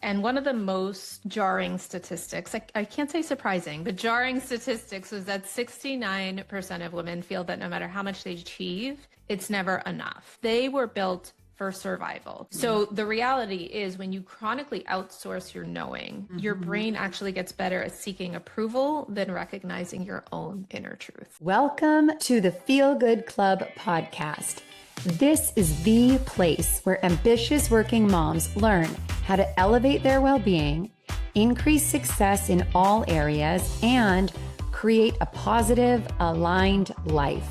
And one of the most jarring statistics, I can't say surprising, but jarring statistics was that 69% of women feel that no matter how much they achieve, it's never enough. They were built for survival. So the reality is when you chronically outsource your knowing, your brain actually gets better at seeking approval than recognizing your own inner truth. Welcome to the Feel Good Club podcast. This is the place where ambitious working moms learn how to elevate their well-being, increase success in all areas, and create a positive, aligned life.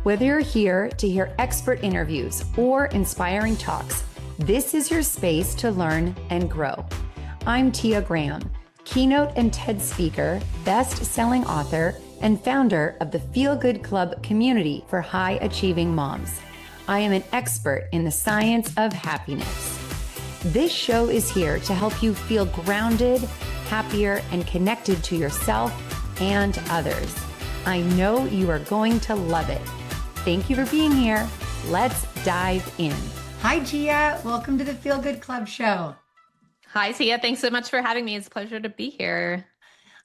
Whether you're here to hear expert interviews or inspiring talks, this is your space to learn and grow. I'm Tia Graham, keynote and TED speaker, best-selling author, and founder of the Feel Good Club community for high-achieving moms. I am an expert in the science of happiness. This show is here to help you feel grounded, happier, and connected to yourself and others. I know you are going to love it. Thank you for being here. Let's dive in. Hi, Gia. Welcome to the Feel Good Club show. Hi, Tia. Thanks so much for having me. It's a pleasure to be here.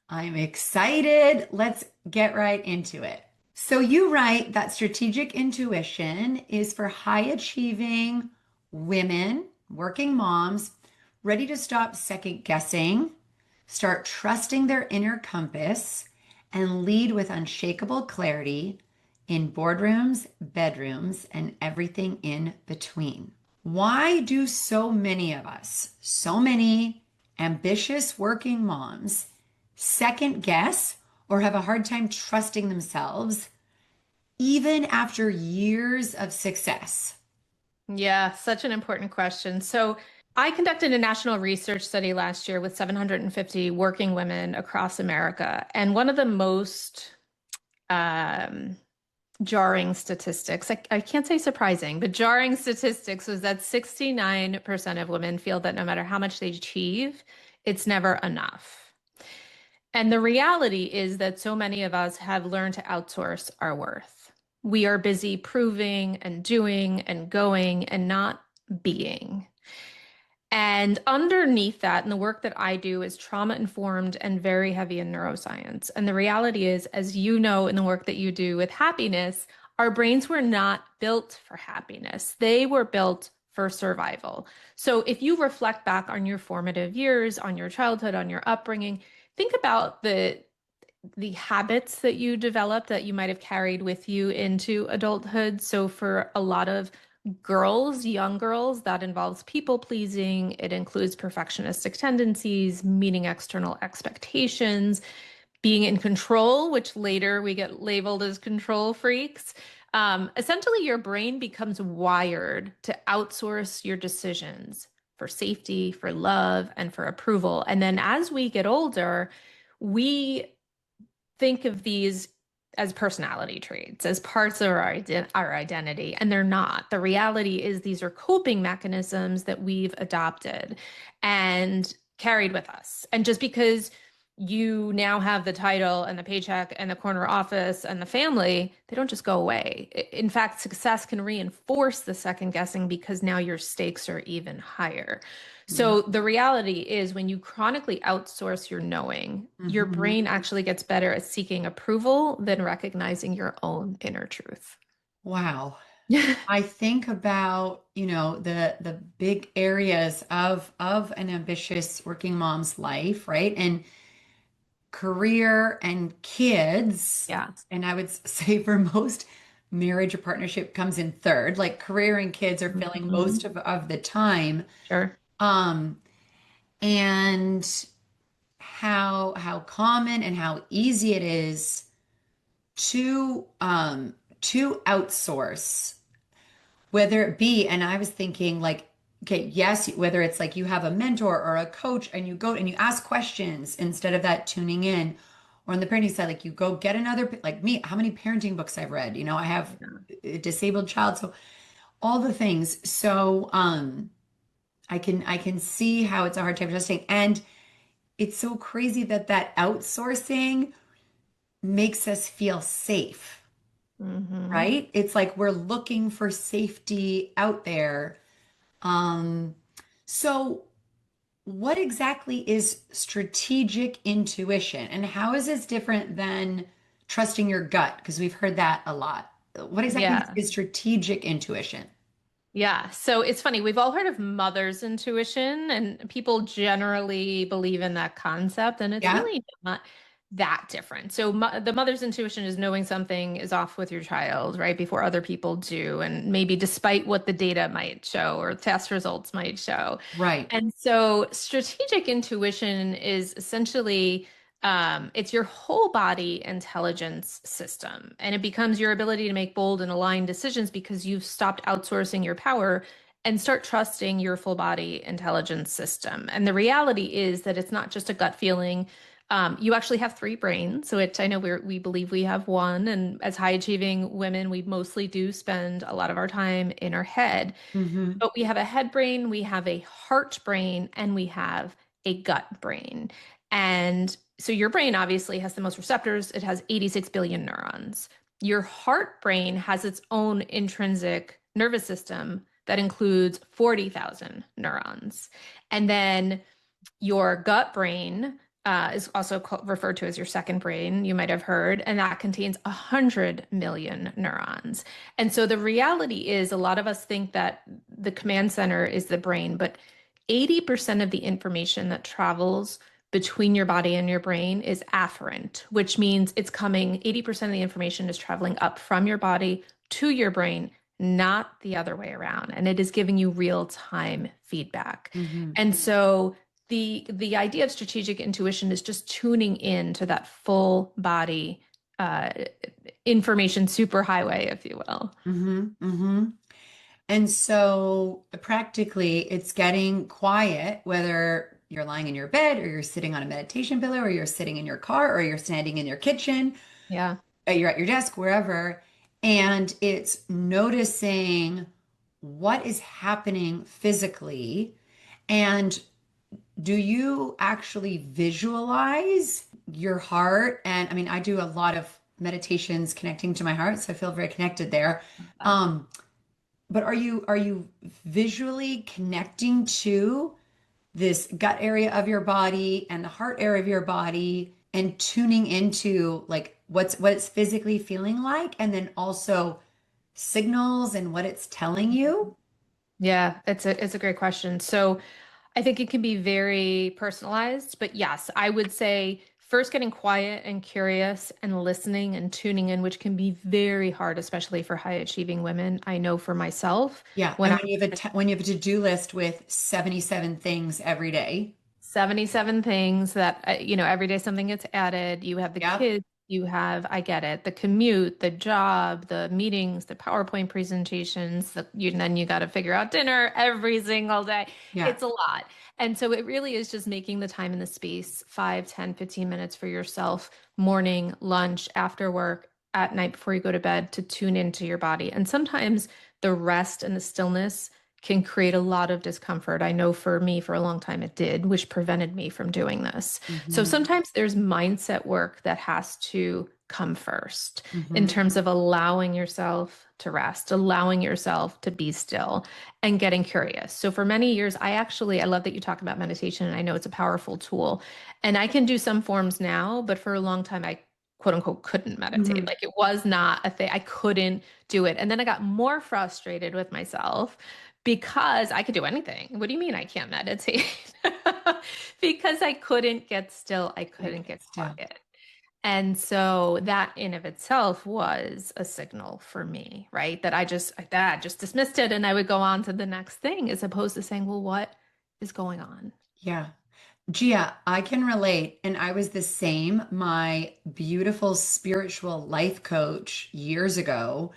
I'm excited. Let's get right into it. So you write that strategic intuition is for high-achieving women, working moms, ready to stop second guessing, start trusting their inner compass, and lead with unshakable clarity in boardrooms, bedrooms, and everything in between. Why do so many of us, so many ambitious working moms, second guess or have a hard time trusting themselves even after years of success? Yeah, such an important question. So I conducted a national research study last year with 750 working women across America. And one of the most jarring statistics, I can't say surprising, but jarring statistics was that 69% of women feel that no matter how much they achieve, it's never enough. And the reality is that so many of us have learned to outsource our worth. We are busy proving and doing and going and not being. And underneath that, and the work that I do is trauma-informed and very heavy in neuroscience. And the reality is, as you know, in the work that you do with happiness, our brains were not built for happiness. They were built for survival. So if you reflect back on your formative years, on your childhood, on your upbringing, think about the habits that you developed that you might have carried with you into adulthood. So for a lot of girls, young girls, that involves people pleasing. It includes perfectionistic tendencies, meeting external expectations, being in control, which later we get labeled as control freaks. Essentially, your brain becomes wired to outsource your decisions for safety, for love, and for approval. And then as we get older, we think of these as personality traits, as parts of our identity, and they're not. The reality is these are coping mechanisms that we've adopted and carried with us. And just because you now have the title and the paycheck and the corner office and the family, they don't just go away. In fact, success can reinforce the second guessing because now your stakes are even higher. So the reality is when you chronically outsource your knowing, your brain actually gets better at seeking approval than recognizing your own inner truth. Wow. I think about, the big areas of an ambitious working mom's life, right? And career and kids. Yeah. And I would say for most, marriage or partnership comes in third. Like career and kids are filling most of the time. Sure. And how common and how easy it is to outsource, whether it be, and I was thinking like, okay, yes, whether it's like you have a mentor or a coach and you go and you ask questions instead of that tuning in, or on the parenting side, like you go get another, like me, how many parenting books I've read, I have a disabled child, so all the things. So, I can see how it's a hard time adjusting. And it's so crazy that outsourcing makes us feel safe, right? It's like we're looking for safety out there. So what exactly is strategic intuition and how is this different than trusting your gut? Because we've heard that a lot. What exactly Yeah. is strategic intuition? Yeah. So it's funny. We've all heard of mother's intuition, and people generally believe in that concept, and it's Yeah, really not that different. So the mother's intuition is knowing something is off with your child, right, before other people do, and maybe despite what the data might show or test results might show. right. And so strategic intuition is essentially it's your whole body intelligence system, and it becomes your ability to make bold and aligned decisions because you've stopped outsourcing your power and start trusting your full body intelligence system. And the reality is that it's not just a gut feeling. You actually have three brains. So I know we believe we have one. And as high achieving women, we mostly do spend a lot of our time in our head. Mm-hmm. But we have a head brain, we have a heart brain, and we have a gut brain. And so your brain obviously has the most receptors. It has 86 billion neurons. Your heart brain has its own intrinsic nervous system that includes 40,000 neurons. And then your gut brain is also referred to as your second brain, you might have heard, and that contains 100 million neurons. And so the reality is, a lot of us think that the command center is the brain, but 80% of the information that travels between your body and your brain is afferent, which means it's coming, 80% of the information is traveling up from your body to your brain, not the other way around. And it is giving you real time feedback. Mm-hmm. And so the idea of strategic intuition is just tuning in to that full body uh, information superhighway, if you will. Mm-hmm. Mm-hmm. And so practically it's getting quiet, whether you're lying in your bed or you're sitting on a meditation pillow or you're sitting in your car or you're standing in your kitchen, Yeah. you're at your desk, wherever. And it's noticing what is happening physically. And do you actually visualize your heart? And I mean, I do a lot of meditations connecting to my heart, so I feel very connected there. Um, but are you visually connecting to this gut area of your body and the heart area of your body and tuning into like what it's physically feeling like and then also signals and what it's telling you? Yeah, it's a great question. So I think it can be very personalized, but yes, I would say first getting quiet and curious and listening and tuning in, which can be very hard, especially for high achieving women. I know for myself, Yeah, when and I when you have a to-do list with 77 things every day. 77 things that, every day something gets added. You have the Yep. kids, you have, I get it, the commute, the job, the meetings, the PowerPoint presentations, and then you got to figure out dinner every single day. Yeah. It's a lot. And so it really is just making the time and the space, 5, 10, 15 minutes for yourself, morning, lunch, after work, at night before you go to bed to tune into your body. And sometimes the rest and the stillness can create a lot of discomfort. I know for me, for a long time, it did, which prevented me from doing this. So Hmm. sometimes there's mindset work that has to come first in Hmm. terms of allowing yourself to rest, allowing yourself to be still, and getting curious. So for many years, I love that you talk about meditation, and I know it's a powerful tool. And I can do some forms now, but for a long time, I quote unquote couldn't meditate. Hmm. Like it was not a thing. I couldn't do it. And then I got more frustrated with myself because I could do anything. What do you mean I can't meditate? Because I couldn't get still, I Couldn't couldn't get get still. quiet. And so that in of itself was a signal for me, right? That I just dismissed it and I would go on to the next thing as opposed to saying, well, what is going on? Yeah. Gia, I can relate. And I was the same. My beautiful spiritual life coach years ago,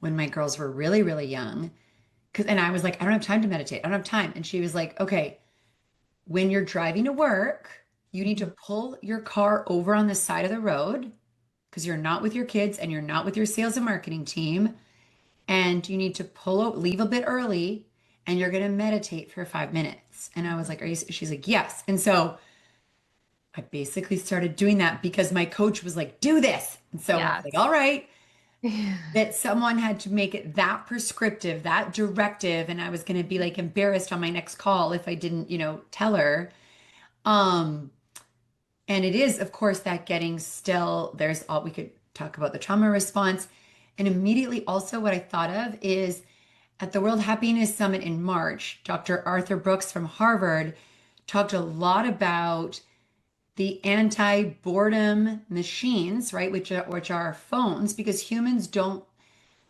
when my girls were really, really young, and I was like, I don't have time to meditate. I don't have time. And she was like, okay, when you're driving to work, you need to Mhm. pull your car over on the side of the road because you're not with your kids and you're not with your sales and marketing team. And you need to leave a bit early and you're going to meditate for 5 minutes. And I was like, she's like, yes. And so I basically started doing that because my coach was like, do this. And so I was like, Yes. all right. that someone had to make it that prescriptive, that directive, and I was going to be like embarrassed on my next call if I didn't, tell her. Um, and it is, of course, that getting still, there's all we could talk about the trauma response. And immediately also what I thought of is at the World Happiness Summit in March, Dr. Arthur Brooks from Harvard talked a lot about the anti-boredom machines, right, which are our phones, because humans don't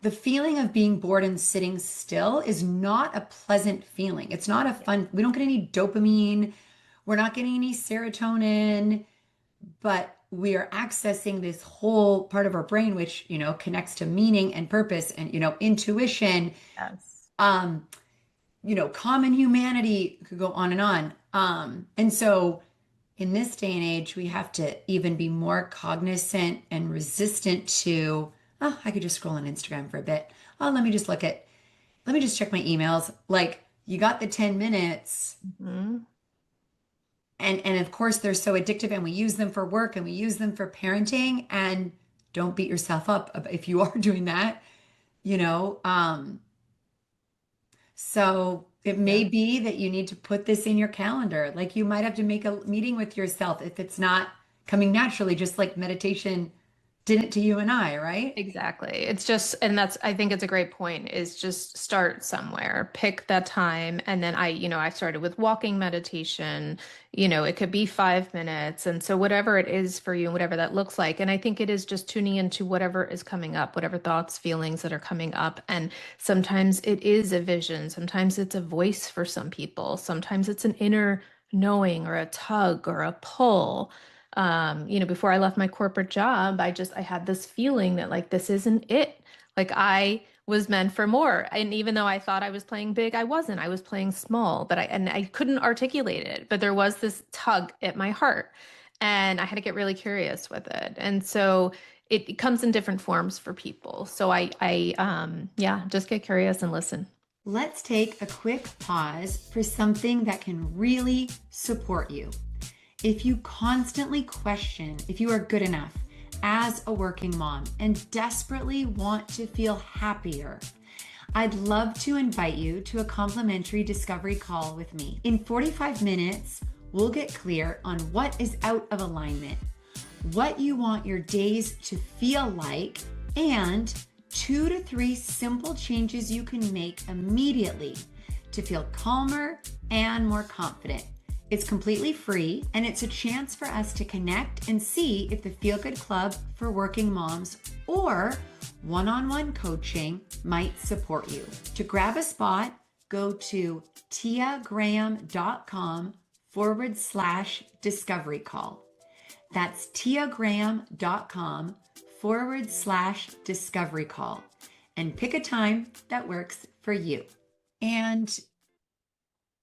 the feeling of being bored and sitting still is not a pleasant feeling. It's not a fun, we don't get any dopamine, we're not getting any serotonin, but we are accessing this whole part of our brain which, connects to meaning and purpose and, intuition, Yes. um, common humanity, could go on and on. And so in this day and age, we have to even be more cognizant and resistant to, oh, I could just scroll on Instagram for a bit. Oh, let me just check my emails. Like you got the 10 minutes. Mhm. And of course they're so addictive and we use them for work and we use them for parenting and don't beat yourself up if you are doing that, you know. So it may Yeah. be that you need to put this in your calendar. Like you might have to make a meeting with yourself if it's not coming naturally, just like meditation did it to you and I, right? Exactly. It's just, and that's, I think it's a great point, is just start somewhere, pick that time. And then I started with walking meditation, it could be 5 minutes. And so whatever it is for you and whatever that looks like. And I think it is just tuning into whatever is coming up, whatever thoughts, feelings that are coming up. And sometimes it is a vision. Sometimes it's a voice for some people. Sometimes it's an inner knowing or a tug or a pull. Before I left my corporate job, I had this feeling that like this isn't it. Like I was meant for more. And even though I thought I was playing big, I wasn't. I was playing small, but I couldn't articulate it. But there was this tug at my heart. And I had to get really curious with it. And so it comes in different forms for people. So yeah, just get curious and listen. Let's take a quick pause for something that can really support you. If you constantly question if you are good enough as a working mom and desperately want to feel happier, I'd love to invite you to a complimentary discovery call with me. In 45 minutes, we'll get clear on what is out of alignment, what you want your days to feel like, and 2 to 3 simple changes you can make immediately to feel calmer and more confident. It's completely free, and it's a chance for us to connect and see if the Feel Good Club for working moms or one-on-one coaching might support you. To grab a spot, go to tiagraham.com/discovery call. That's tiagraham.com/discovery call, and pick a time that works for you. And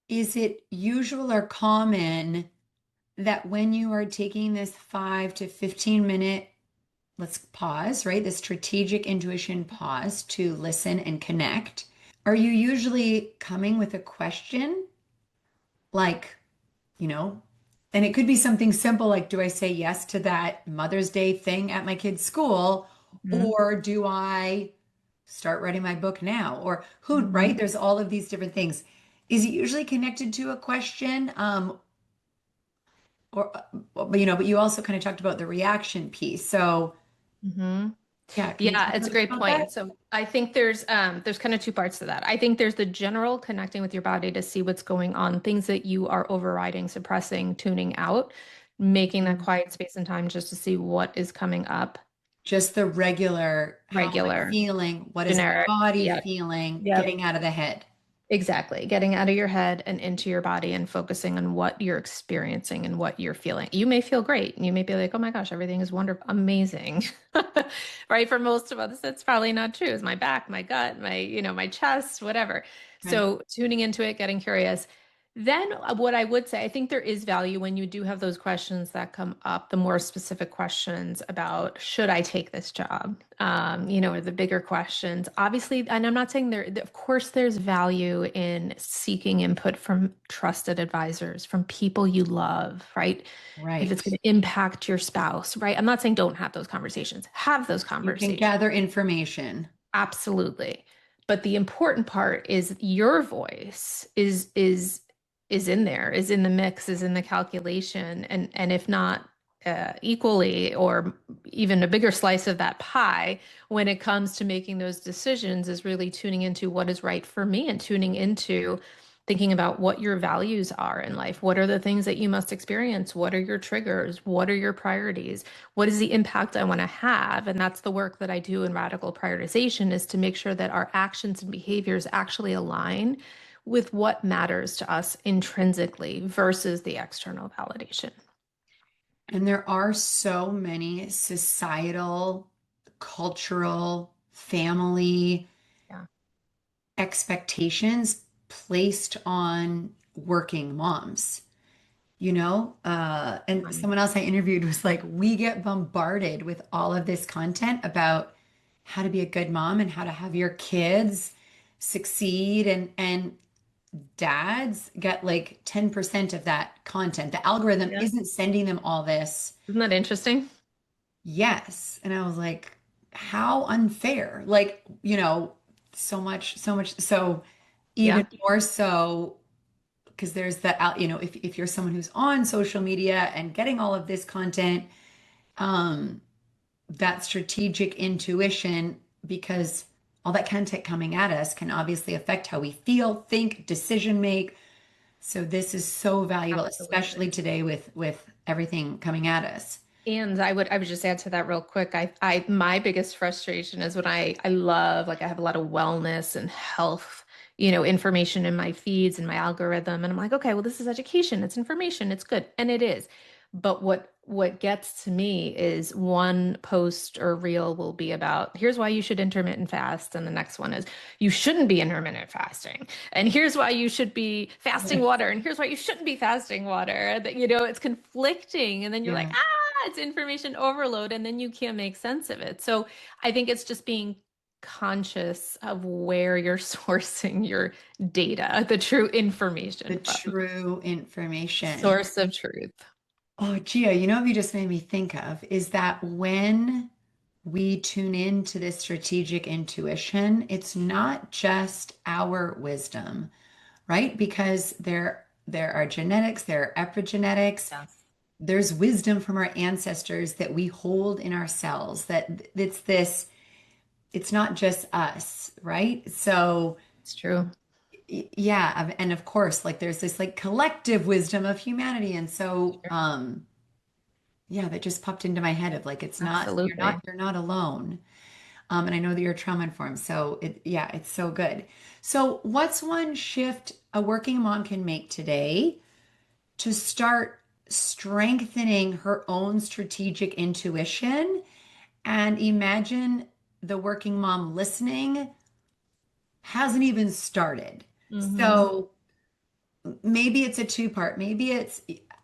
is it usual or common that when you are taking this 5 to 15 minute, let's pause, right? The strategic intuition pause to listen and connect, are you usually coming with a question like, you know, and it could be something simple like, do I say yes to that Mother's Day thing at my kid's school? Mhm. Or do I start writing my book now? Or who, right? Mhm. There's all of these different things. Is it usually connected to a question? Or, but you also kind of talked about the reaction piece. So, Mhm. yeah, can you Yeah, talk a it's a little bit great about that? point. So I think there's kind of two parts to that. I think there's the general connecting with your body to see what's going on, things that you are overriding, suppressing, tuning out, making that Mhm. quiet space and time just to see what is coming up. Just the regular, how am I Regular, feeling? What is my generic. body Yeah. feeling? Yep. Getting out of the head. Exactly. Getting out of your head and into your body and focusing on what you're experiencing and what you're feeling. You may feel great. You may be like, oh my gosh, everything is wonderful, amazing. Right? For most of us, that's probably not true. It's my back, my gut, my chest, whatever. Right. So tuning into it, getting curious. Then what I would say, I think there is value when you do have those questions that come up, the more specific questions about should I take this job? Or the bigger questions. Obviously, and I'm not saying of course, there's value in seeking input from trusted advisors, from people you love, right? If it's Right. going to impact your spouse, right? I'm not saying don't have those conversations. Have those You can conversations. gather information. Absolutely. But the important part is your voice is in there, is in the mix, is in the calculation, and if not equally or even a bigger slice of that pie when it comes to making those decisions is really tuning into what is right for me and tuning into thinking about what your values are in life. What are the things that you must experience? What are your triggers? What are your priorities? What is the impact I want to have? And that's the work that I do in radical prioritization is to make sure that our actions and behaviors actually align with what matters to us intrinsically versus the external validation. And there are so many societal, cultural, family Yeah. expectations placed on working moms. And Funny. someone else I interviewed was like, we get bombarded with all of this content about how to be a good mom and how to have your kids succeed and dads get like 10% of that content. The algorithm Yeah. isn't sending them all this. Isn't that interesting? Yes. And I was like, how unfair. Like, so much so even Yeah. more so because there's the out, if you're someone who's on social media and getting all of this content, um, that strategic intuition, because all that content coming at us can obviously affect how we feel, think, decision make. So this is so valuable, especially Absolutely. today with everything coming at us. And I would just add to that real quick. My biggest frustration is when I love, like I have a lot of wellness and health, information in my feeds and my algorithm. And I'm like, okay, well, this is education, it's information, it's good. And it is. But what gets to me is one post or reel will be about here's why you should intermittent fast, and the next one is you shouldn't be intermittent fasting. And here's why you should be fasting Yes. water, and here's why you shouldn't be fasting water. That it's conflicting. And then you're like, Yeah. it's information overload and then you can't make sense of it. So I think it's just being conscious of where you're sourcing your data, the true The information from. true information. Source of truth. Oh, Gia, what you just made me think of is that when we tune into this strategic intuition, it's not just our wisdom, right? Because there are genetics, there are epigenetics, Yes. there's wisdom from our ancestors that we hold in ourselves, that it's not just us, right? So It's true. yeah, and of course, like there's this like collective wisdom of humanity. And so Sure. yeah, that just popped into my head of like it's not you're not Absolutely. you're not alone. And I know that you're trauma informed, so yeah, it's so good. So what's one shift a working mom can make today to start strengthening her own strategic intuition? And imagine the working mom listening hasn't even started. Hmm. So maybe it's a two-part. Maybe it's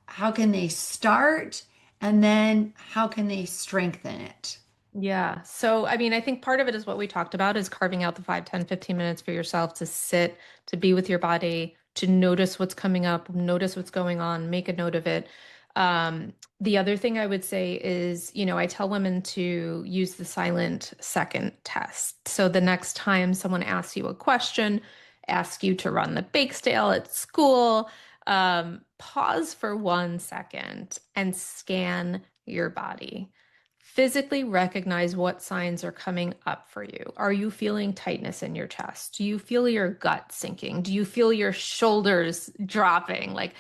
how can they start and then how can they strengthen it? Yeah. So, I mean, I think part of it is what we talked about is carving out the 5, 10, 15 minutes for yourself to sit, to be with your body, to notice what's coming up, notice what's going on, make a note of it. The other thing I would say is, I tell women to use the silent second test. So the next time someone asks you a question, ask you to run the bake sale at school, pause for 1 second and scan your body. Physically recognize what signs are coming up for you. Are you feeling tightness in your chest? Do you feel your gut sinking? Do you feel your shoulders dropping? Like,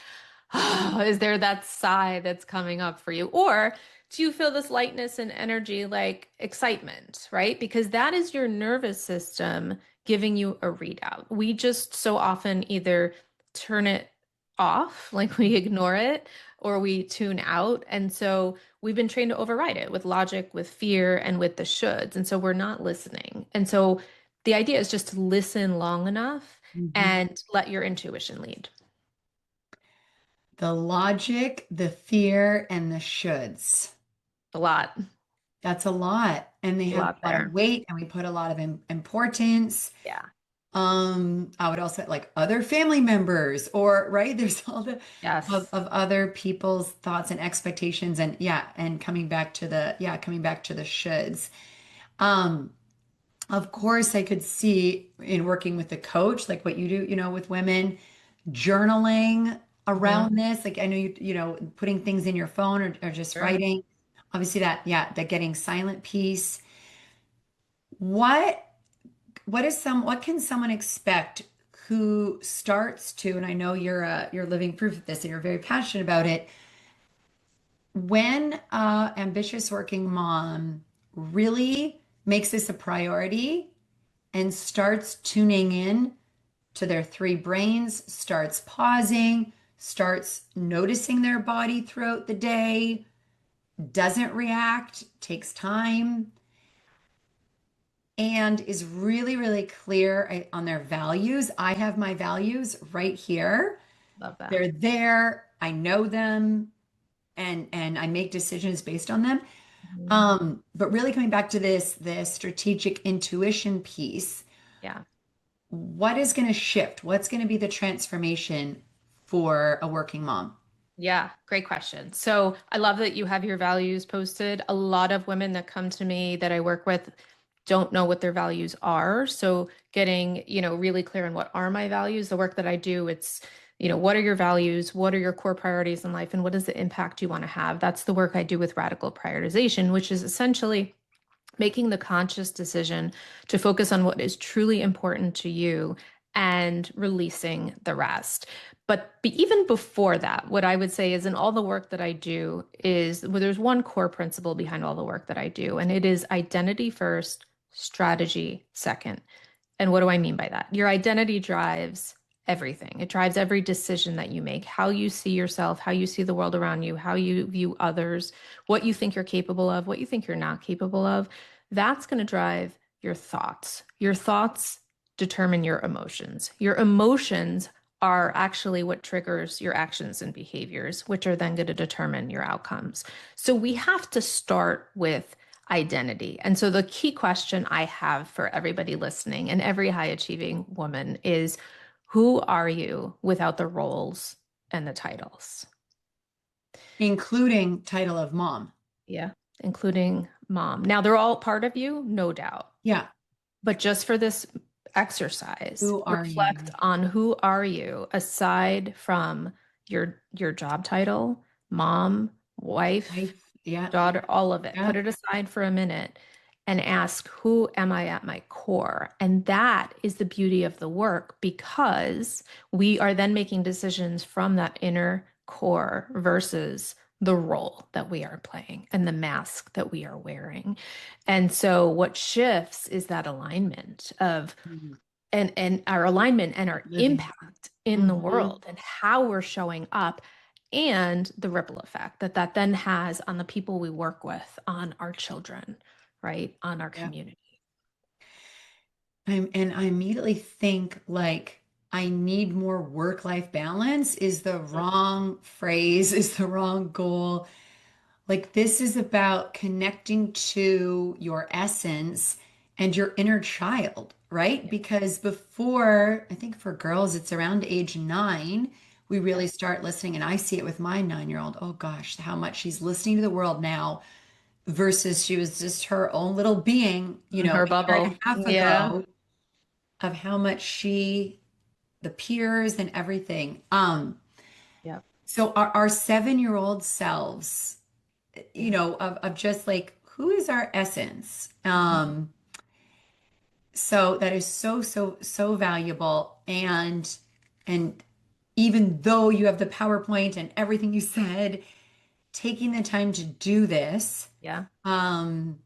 is there that sigh that's coming up for you? Or do you feel this lightness and energy like excitement, right? Because that is your nervous system giving you a readout. We just so often either turn it off, like we ignore it, or we tune out. And so we've been trained to override it with logic, with fear, and with the shoulds. And so we're not listening. And so the idea is just to listen long enough Mhm. and let your intuition lead. The logic, the fear, and the shoulds. A lot, That's a lot. And they a have lot a lot of there. weight, and we put a lot of importance. Yeah. I would also like other family members, or right, there's all the Yes. of other people's thoughts and expectations, and yeah, and coming back to the shoulds. Um, of course, I could see in working with the coach, like what you do, with women, journaling Hmm. around this. Like I know putting things in your phone or just Sure. writing. Obviously that getting silent piece. What what can someone expect who starts to, and I know you're living proof of this and you're very passionate about it, when a ambitious working mom really makes this a priority and starts tuning in to their three brains, starts pausing, starts noticing their body throughout the day, doesn't react, takes time, and is really, really clear on their values. I have my values right here. Love that. They're there. I know them and I make decisions based on them. Mhm. But really coming back to this strategic intuition piece, Yeah. what is going to shift? What's going to be the transformation for a working mom? Yeah, great question. So I love that you have your values posted. A lot of women that come to me that I work with don't know what their values are. So getting, really clear on what are my values, the work that I do, it's, what are your values? What are your core priorities in life? And what is the impact you want to have? That's the work I do with radical prioritization, which is essentially making the conscious decision to focus on what is truly important to you and releasing the rest. But even before that, what I would say is in all the work that I do is well, there's one core principle behind all the work that I do, and it is identity first, strategy second. And what do I mean by that? Your identity drives everything. It drives every decision that you make, how you see yourself, how you see the world around you, how you view others, what you think you're capable of, what you think you're not capable of. That's going to drive your thoughts. Your thoughts determine your emotions. Your emotions are actually what triggers your actions and behaviors, which are then going to determine your outcomes. So we have to start with identity. And so the key question I have for everybody listening and every high achieving woman is who are you without the roles and the titles? Including title of mom. Yeah, including mom. Now they're all part of you, no doubt. Yeah. But just for this exercise, Who are reflect you? on who are you aside from your job title, mom, wife, Life. Yeah. daughter, all of it. Put Yeah. it aside for a minute and ask, who am I at my core? And that is the beauty of the work because we are then making decisions from that inner core versus the role that we are playing and the mask that we are wearing. And so what shifts is that alignment of Mhm. and our alignment and our Living. impact in the Hmm. world and how we're showing up and the ripple effect that that then has on the people we work with, on our children, right? On our Yeah. community. And I immediately think like I need more work-life balance is the wrong phrase, is the wrong goal. Like this is about connecting to your essence and your inner child, right? Yeah. Because before, I think for girls, it's around age 9, we Yeah. really start listening. And I see it with my 9-year-old. Oh gosh, how much she's listening to the world now versus she was just her own little being, Her a year and bubble. a half Yeah. ago of how much the peers and everything. Yeah. So our 7-year-old selves, Yeah. of just like who is our essence. Mhm. So that is so, so, so valuable. And even though you have the PowerPoint and everything you said, taking the time to do this, Yeah. um,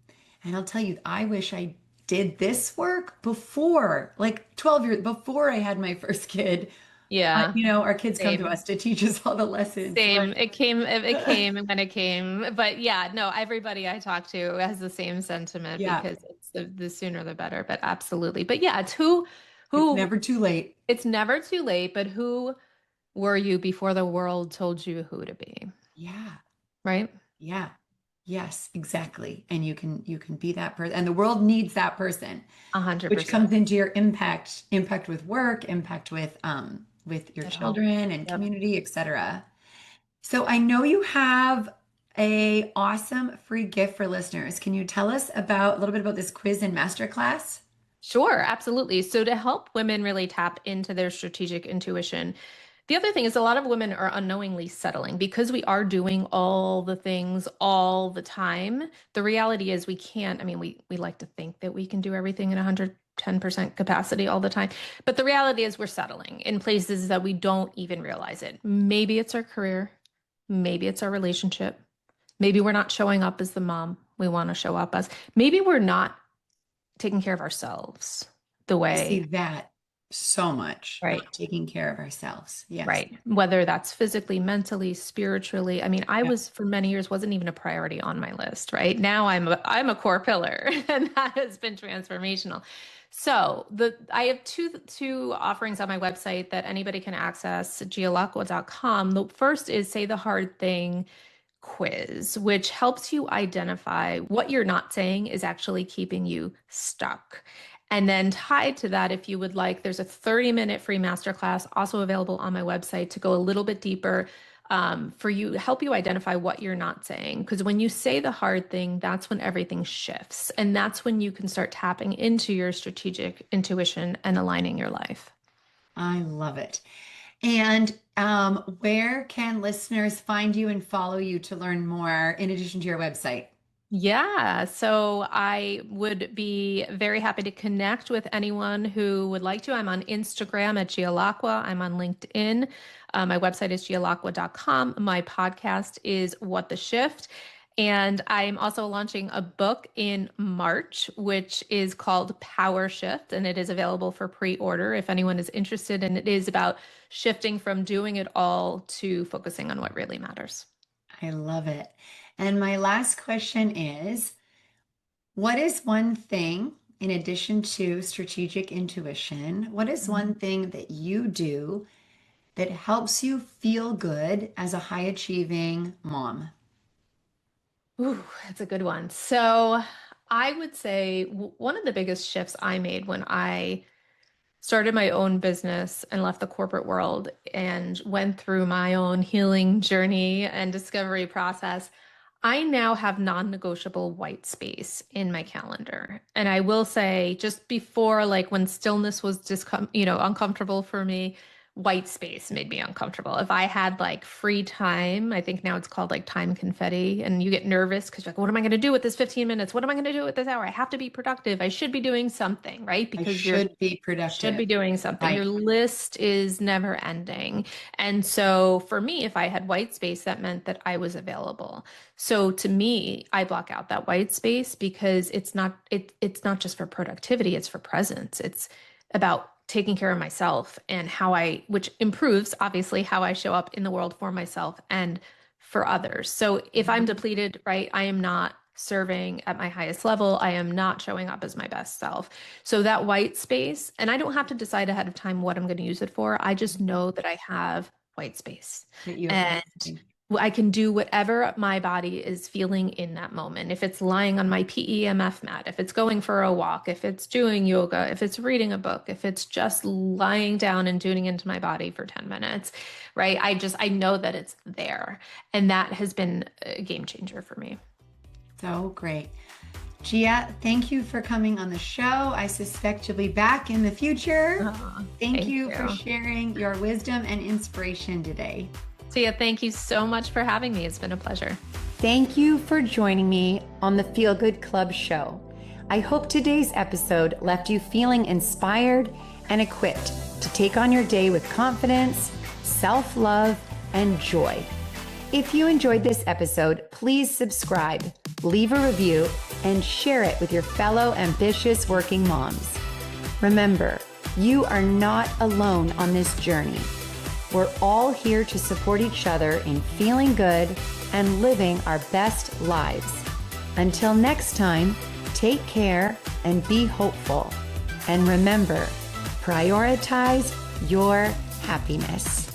and I'll tell you, I wish I did this work before, like 12 years before I had my first kid. Yeah. Our kids come to Same. us to teach us all the lessons. Same. It came when it came. But yeah, no, everybody I talk to has the same sentiment Yeah, because it's the sooner the better. But absolutely. But yeah, it's it's who never too late. it's never too late, but who were you before the world told you who to be? Yeah. Right? Yeah. Yes, exactly. And you can be that person. And the world needs that person, A hundred which percent. comes into your impact with work, impact with your At home. children and Yep. community, etc. So I know you have a awesome free gift for listeners. Can you tell us about a little bit about this quiz and masterclass? Sure, absolutely. So to help women really tap into their strategic intuition, the other thing is a lot of women are unknowingly settling because we are doing all the things all the time. The reality is we can't, I mean, we like to think that we can do everything at 110% capacity all the time, but the reality is we're settling in places that we don't even realize it. Maybe it's our career, maybe it's our relationship, maybe we're not showing up as the mom we want to show up as. Maybe we're not taking care of ourselves the I see way, that so much, right? not taking care of ourselves. Yes. Right. Whether that's physically, mentally, spiritually. I mean, I Yeah. was for many years wasn't even a priority on my list, right? Now I'm a core pillar and that has been transformational. So I have two offerings on my website that anybody can access, gialacqua.com. The first is Say the Hard Thing quiz, which helps you identify what you're not saying is actually keeping you stuck. And then tied to that, if you would like, there's a 30-minute free masterclass also available on my website to go a little bit deeper for you, help you identify what you're not saying. Because when you say the hard thing, that's when everything shifts. And that's when you can start tapping into your strategic intuition and aligning your life. I love it. And where can listeners find you and follow you to learn more in addition to your website? Yeah, so I would be very happy to connect with anyone who would like to. I'm on Instagram at Gia Lacqua. I'm on LinkedIn. My website is gialacqua.com. My podcast is What the Shift. And I'm also launching a book in March, which is called Power Shift, and it is available for pre-order if anyone is interested. And it is about shifting from doing it all to focusing on what really matters. I love it. And my last question is, what is one thing, in addition to strategic intuition, what is one thing that you do that helps you feel good as a high achieving mom? Ooh, that's a good one. So I would say one of the biggest shifts I made when I started my own business and left the corporate world and went through my own healing journey and discovery process, I now have non-negotiable white space in my calendar. And I will say just before, like when stillness was just, uncomfortable for me, white space made me uncomfortable. If I had like free time, I think now it's called like time confetti, and you get nervous because you're like, what am I going to do with this 15 minutes? What am I going to do with this hour? I have to be productive. I should be doing something, right? I Because you're should be should productive. be doing something. Your Right. list is never ending. And so for me, if I had white space, that meant that I was available. So to me, I block out that white space because it's not just for productivity, it's for presence. It's about taking care of myself and which improves obviously how I show up in the world for myself and for others. So if I'm Mhm. depleted, right, I am not serving at my highest level. I am not showing up as my best self. So that white space, and I don't have to decide ahead of time what I'm going to use it for. I just know that I have white space. That you have And everything. I can do whatever my body is feeling in that moment. If it's lying on my PEMF mat, if it's going for a walk, if it's doing yoga, if it's reading a book, if it's just lying down and tuning into my body for 10 minutes, right? I know that it's there. And that has been a game changer for me. So great. Gia, thank you for coming on the show. I suspect you'll be back in the future. Thank Thank you for you. sharing your wisdom and inspiration today. Tia, thank you so much for having me. It's been a pleasure. Thank you for joining me on the Feel Good Club show. I hope today's episode left you feeling inspired and equipped to take on your day with confidence, self-love, and joy. If you enjoyed this episode, please subscribe, leave a review, and share it with your fellow ambitious working moms. Remember, you are not alone on this journey. We're all here to support each other in feeling good and living our best lives. Until next time, take care and be hopeful. And remember, prioritize your happiness.